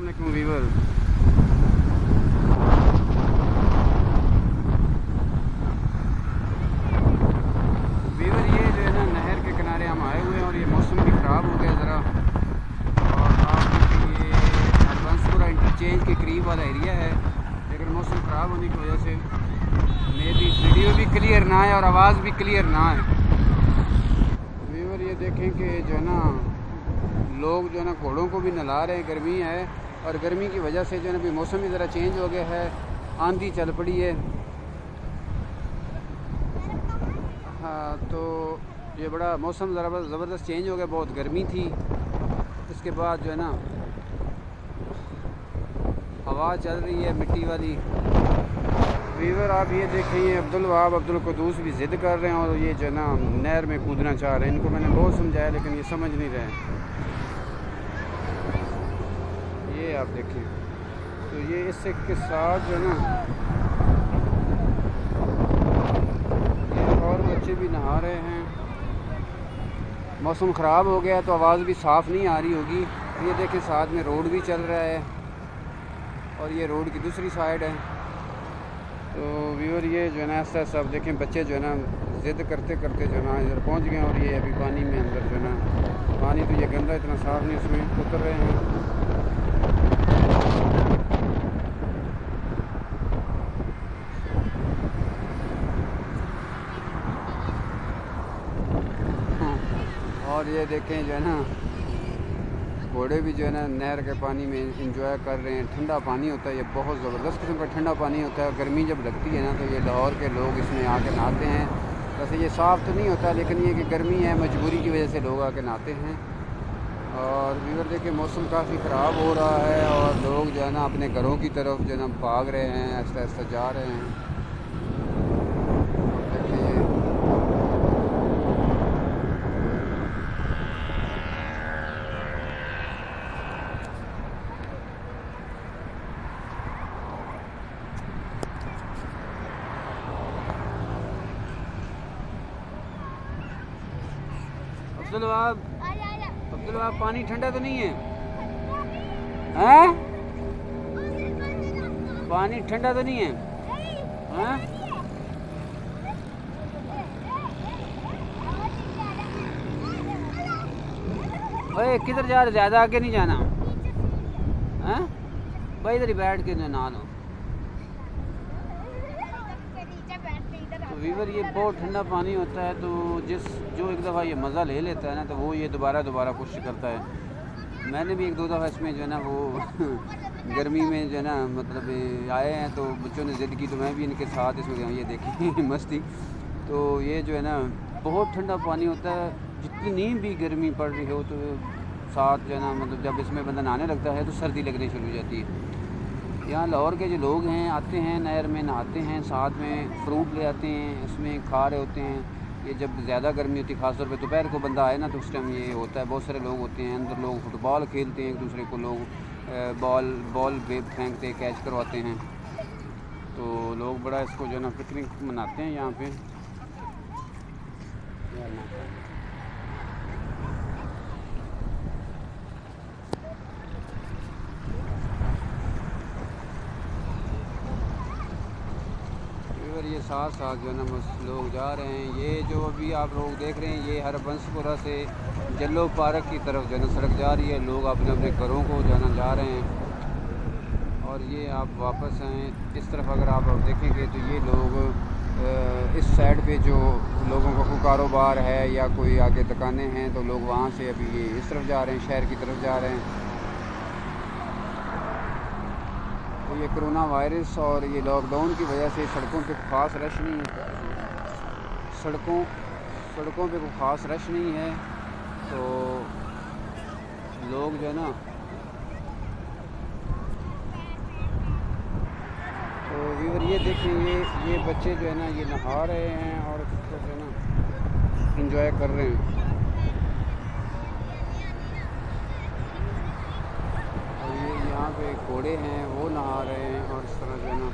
अस्सलामुअलैकुम Weaver. Weaver ये जो है ना नहर के किनारे हम आए हुए हैं और ये मौसम भी ख़राब हो गया ज़रा। और आप ये एडवांसपुरा इंटरचेंज के करीब वाला एरिया है, लेकिन मौसम ख़राब होने की वजह से मेरी वीडियो भी क्लियर ना है और आवाज़ भी क्लियर ना है। वीवर ये देखें कि जो है ना लोग जो है ना घोड़ों को भी नहला रहे हैं। गर्मी है और गर्मी की वजह से जो है ना भी मौसम भी ज़रा चेंज हो गया है, आंधी चल पड़ी है। हाँ, तो ये बड़ा मौसम ज़रा ज़बरदस्त चेंज हो गया। बहुत गर्मी थी, इसके बाद जो है ना हवा चल रही है मिट्टी वाली। वीवर आप ये देखें, ये अब्दुल वहाब अब्दुल कुद्दूस भी ज़िद कर रहे हैं और ये जो है ना नहर में कूदना चाह रहे हैं। इनको मैंने बहुत समझाया लेकिन ये समझ नहीं रहे। ये आप देखें, तो ये इससे के साथ जो है ना ये और बच्चे भी नहा रहे हैं। मौसम ख़राब हो गया तो आवाज़ भी साफ़ नहीं आ रही होगी। ये देखें साथ में रोड भी चल रहा है और ये रोड की दूसरी साइड है। तो व्यूअर ये जो है ना ऐसा सब देखें, बच्चे जो है ना ज़िद करते करते जो है ना इधर पहुँच गए और ये अभी पानी में अंदर जो है ना, पानी तो ये गंदा इतना साफ़ नहीं, इसमें उतर रहे हैं। और ये देखें जो है ना घोड़े भी जो है ना नहर के पानी में इंजॉय कर रहे हैं। ठंडा पानी होता है, ये बहुत ज़बरदस्त किस्म का ठंडा पानी होता है। गर्मी जब लगती है ना तो ये लाहौर के लोग इसमें आके नहाते हैं। वैसे ये साफ़ तो नहीं होता, लेकिन ये कि गर्मी है, मजबूरी की वजह से लोग आके नहाते हैं। और व्यूअर देखिए मौसम काफ़ी ख़राब हो रहा है और लोग जो है ना अपने घरों की तरफ जो है ना भाग रहे हैं, आहिस्ता आहिस्ता जा रहे हैं। अब्दुल वहाब पानी ठंडा तो नहीं है? हैं? पानी ठंडा तो नहीं है? हैं? ओए किधर जा रहे? ज़्यादा आगे नहीं जाना। हैं? भाई इधर ही बैठ के नहा लो। तो वीवर ये बहुत ठंडा पानी होता है, तो जो एक दफ़ा ये मज़ा ले लेता है ना तो वो ये दोबारा कोशिश करता है। मैंने भी एक दो दफ़ा इसमें जो है ना वो गर्मी में जो है ना मतलब आए हैं तो बच्चों ने ज़िद की तो मैं भी इनके साथ इसमें गया। ये देखिए मस्ती। तो ये जो है ना बहुत ठंडा पानी होता है, जितनी भी गर्मी पड़ रही हो तो साथ जो है ना मतलब जब इसमें बंदा नहाने लगता है तो सर्दी लगनी शुरू हो जाती है। यहाँ लाहौर के जो लोग हैं आते हैं नहर में नहाते हैं, साथ में फ्रूट ले आते हैं, उसमें खा रहे होते हैं। ये जब ज़्यादा गर्मी होती है, ख़ासतौर पे दोपहर को बंदा आए ना तो उस टाइम ये होता है। बहुत सारे लोग होते हैं अंदर, लोग फुटबॉल खेलते हैं, एक दूसरे को लोग बॉल फेंकते कैच करवाते हैं। तो लोग बड़ा इसको जो है ना पिकनिक मनाते हैं यहाँ पे। ये साथ साथ जो है ना लोग जा रहे हैं। ये जो अभी आप लोग देख रहे हैं ये हरबंसपुरा से जल्लो पार्क की तरफ जो है ना सड़क जा रही है। लोग अपने अपने घरों को जो है ना जा रहे हैं और ये आप वापस हैं इस तरफ। अगर आप देखेंगे तो ये लोग इस साइड पे जो लोगों का कोई कारोबार है या कोई आगे दुकानें हैं तो लोग वहाँ से अभी ये इस तरफ जा रहे हैं, शहर की तरफ जा रहे हैं। तो ये कोरोना वायरस और ये लॉकडाउन की वजह से सड़कों पे ख़ास रश नहीं है, सड़कों पे कोई ख़ास रश नहीं है। तो लोग जो है ना तो व्यूअर ये देखें, ये बच्चे जो है ना ये नहा रहे हैं और उसको जो है ना इंजॉय कर रहे हैं। और ये यहाँ पे घोड़े हैं वो नहा रहे हैं और इस तरह जो है ना